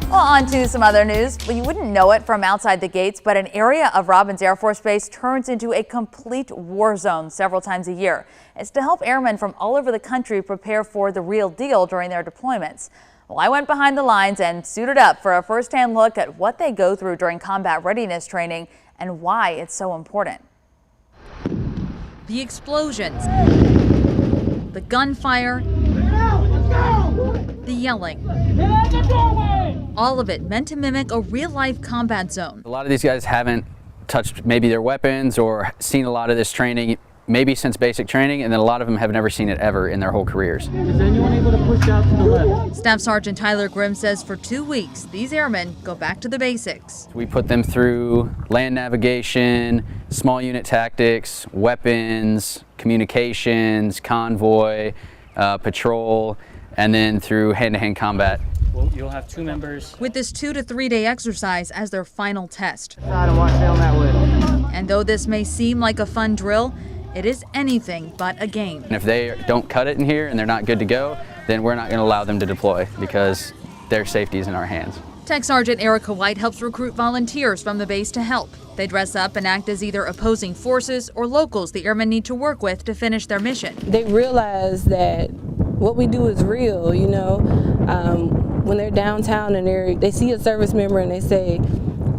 Well, on to some other news. Well, you wouldn't know it from outside the gates, but an area of Robins Air Force Base turns into a complete war zone several times a year. It's to help airmen from all over the country prepare for the real deal during their deployments. Well, I went behind the lines and suited up for a first-hand look at what they go through during combat readiness training and why it's so important. The explosions, the gunfire, the yelling, all of it meant to mimic a real-life combat zone. A lot of these guys haven't touched maybe their weapons or seen a lot of this training maybe since basic training, and then a lot of them have never seen it ever in their whole careers. Is anyone able to push out to the left? Staff Sergeant Tyler Grimm says for 2 weeks, these airmen go back to the basics. We put them through land navigation, small unit tactics, weapons, communications, convoy, patrol, and then through hand-to-hand combat. Well, you'll have 2 members. With this 2 to 3 day exercise as their final test. And And though this may seem like a fun drill, it is anything but a game. And if they don't cut it in here and they're not good to go, then we're not going to allow them to deploy because their safety is in our hands. Tech Sergeant Erica White helps recruit volunteers from the base to help. They dress up and act as either opposing forces or locals the airmen need to work with to finish their mission. They realize that what we do is real, you know. When they're downtown and they see a service member and they say,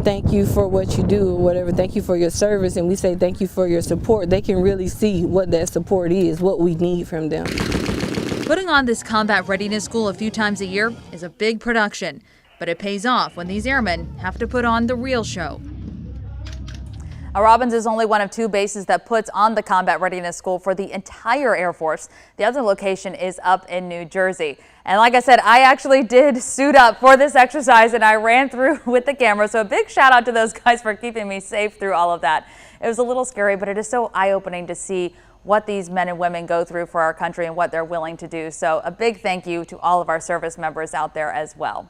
thank you for what you do or whatever, thank you for your service, and we say thank you for your support, they can really see what that support is, what we need from them. Putting on this combat readiness school a few times a year is a big production, but it pays off when these airmen have to put on the real show. Robins is only one of 2 bases that puts on the combat readiness school for the entire Air Force. The other location is up in New Jersey. And like I said, I actually did suit up for this exercise and I ran through with the camera. So a big shout out to those guys for keeping me safe through all of that. It was a little scary, but it is so eye-opening to see what these men and women go through for our country and what they're willing to do. So a big thank you to all of our service members out there as well.